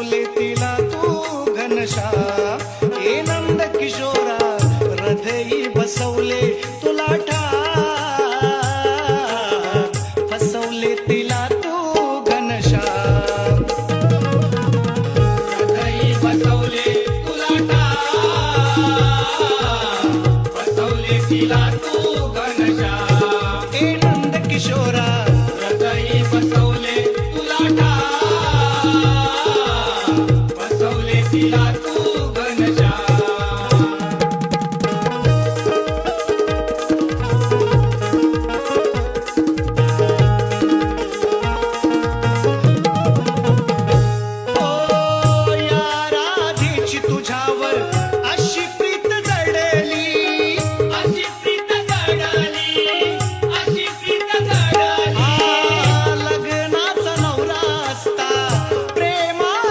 फसवले तिला तू घनश्याम. हे नंद किशोरा हृदयी बसवले तुला ठाम. फसवले तिला तू घनश्याम. हृदयी बसवले तुला ठाम. फसवले तिला तू घनश्याम. हे नंद किशोरा हृदयी बसवले तुला ठाम. फसवले तिला